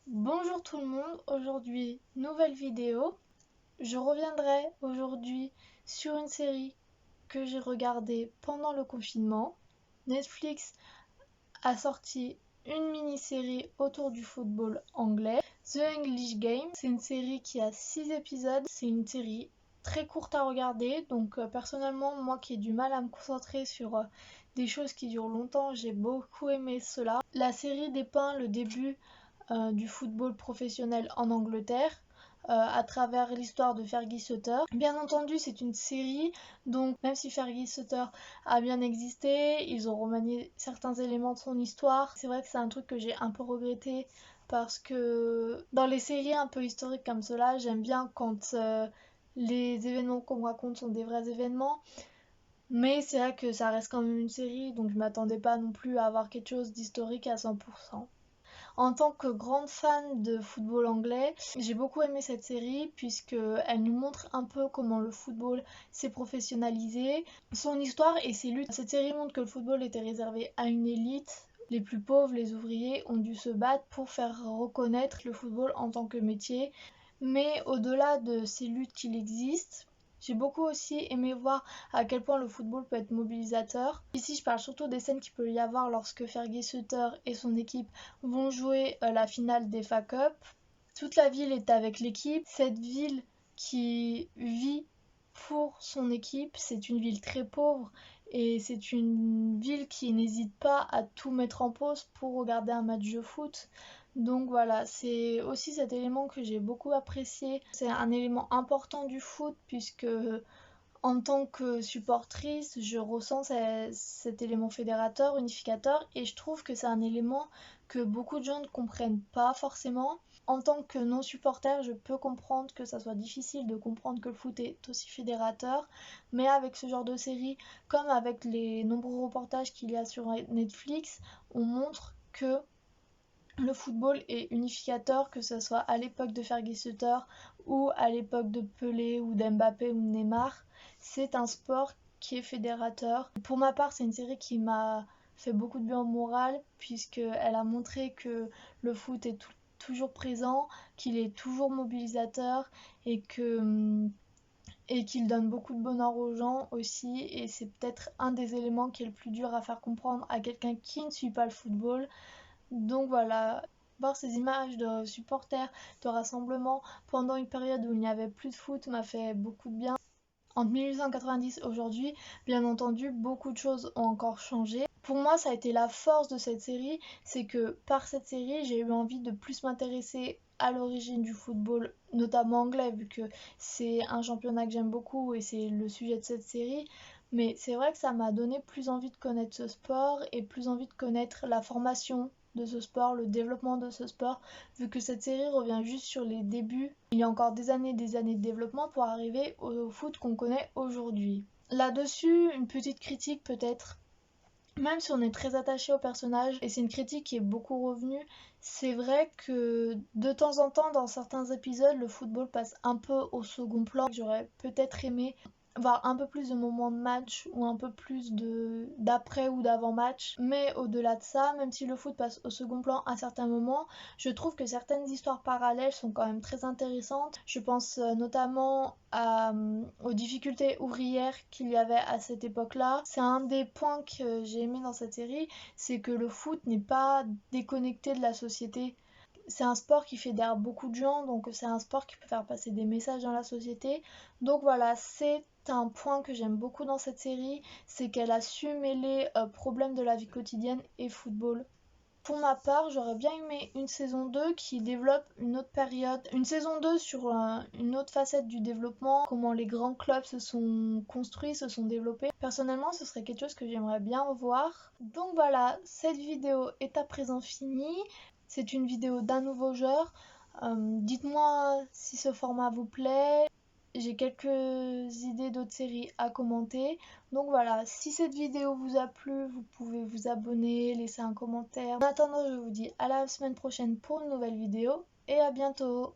Bonjour tout le monde, aujourd'hui nouvelle vidéo. Je reviendrai aujourd'hui sur une série que j'ai regardée pendant le confinement. Netflix a sorti une mini-série autour du football anglais, The English Game. C'est une série qui a 6 épisodes, c'est une série très courte à regarder, donc personnellement moi qui ai du mal à me concentrer sur des choses qui durent longtemps, j'ai beaucoup aimé cela. La série dépeint le début du football professionnel en Angleterre à travers l'histoire de Fergie Sutter. Bien entendu, c'est une série, donc même si Fergie Sutter a bien existé, ils ont remanié certains éléments de son histoire. C'est vrai que c'est un truc que j'ai un peu regretté parce que dans les séries un peu historiques comme cela, j'aime bien quand les événements qu'on me raconte sont des vrais événements. Mais c'est vrai que ça reste quand même une série, donc je m'attendais pas non plus à avoir quelque chose d'historique à 100%. En tant que grande fan de football anglais, j'ai beaucoup aimé cette série puisqu'elle nous montre un peu comment le football s'est professionnalisé, son histoire et ses luttes. Cette série montre que le football était réservé à une élite. Les plus pauvres, les ouvriers, ont dû se battre pour faire reconnaître le football en tant que métier. Mais au-delà de ces luttes qu'il existe, j'ai beaucoup aussi aimé voir à quel point le football peut être mobilisateur. Ici, je parle surtout des scènes qu'il peut y avoir lorsque Fergie Sutter et son équipe vont jouer la finale des FA Cup. Toute la ville est avec l'équipe. Cette ville qui vit pour son équipe, c'est une ville très pauvre et c'est une ville qui n'hésite pas à tout mettre en pause pour regarder un match de foot. Donc voilà, c'est aussi cet élément que j'ai beaucoup apprécié. C'est un élément important du foot puisque en tant que supportrice, je ressens cet élément fédérateur, unificateur, et je trouve que c'est un élément que beaucoup de gens ne comprennent pas forcément. En tant que non-supporter, je peux comprendre que ça soit difficile de comprendre que le foot est aussi fédérateur, mais avec ce genre de série, comme avec les nombreux reportages qu'il y a sur Netflix, on montre que le football est unificateur, que ce soit à l'époque de Fergie Sutter ou à l'époque de Pelé ou d'Mbappé ou de Neymar. C'est un sport qui est fédérateur. Pour ma part, c'est une série qui m'a fait beaucoup de bien au moral puisqu'elle a montré que le foot est toujours présent, qu'il est toujours mobilisateur et qu'il donne beaucoup de bonheur aux gens aussi, et c'est peut-être un des éléments qui est le plus dur à faire comprendre à quelqu'un qui ne suit pas le football. Donc voilà, voir ces images de supporters, de rassemblements pendant une période où il n'y avait plus de foot m'a fait beaucoup de bien. Entre 1890 et aujourd'hui, bien entendu, beaucoup de choses ont encore changé. Pour moi, ça a été la force de cette série, c'est que par cette série, j'ai eu envie de plus m'intéresser à l'origine du football, notamment anglais, vu que c'est un championnat que j'aime beaucoup et c'est le sujet de cette série. Mais c'est vrai que ça m'a donné plus envie de connaître ce sport et plus envie de connaître la formation de ce sport, le développement de ce sport, vu que cette série revient juste sur les débuts. Il y a encore des années de développement pour arriver au foot qu'on connaît aujourd'hui. Là-dessus, une petite critique peut-être. Même si on est très attaché au personnage, et c'est une critique qui est beaucoup revenue, c'est vrai que de temps en temps, dans certains épisodes, le football passe un peu au second plan. J'aurais peut-être aimé voir un peu plus de moments de match ou un peu plus de d'après ou d'avant match, mais au-delà de ça, même si le foot passe au second plan à certains moments, je trouve que certaines histoires parallèles sont quand même très intéressantes. Je pense notamment aux difficultés ouvrières qu'il y avait à cette époque-là. C'est un des points que j'ai aimé dans cette série, c'est que le foot n'est pas déconnecté de la société. C'est un sport qui fédère beaucoup de gens, donc c'est un sport qui peut faire passer des messages dans la société. Donc voilà, c'est un point que j'aime beaucoup dans cette série, c'est qu'elle a su mêler problèmes de la vie quotidienne et football. Pour ma part, j'aurais bien aimé une saison 2 qui développe une autre période, une saison 2 sur une autre facette du développement, comment les grands clubs se sont construits, se sont développés. Personnellement, ce serait quelque chose que j'aimerais bien voir. Donc voilà, cette vidéo est à présent finie. C'est une vidéo d'un nouveau genre. Dites-moi si ce format vous plaît. J'ai quelques idées d'autres séries à commenter. Donc voilà, si cette vidéo vous a plu, vous pouvez vous abonner, laisser un commentaire. En attendant, je vous dis à la semaine prochaine pour une nouvelle vidéo et à bientôt.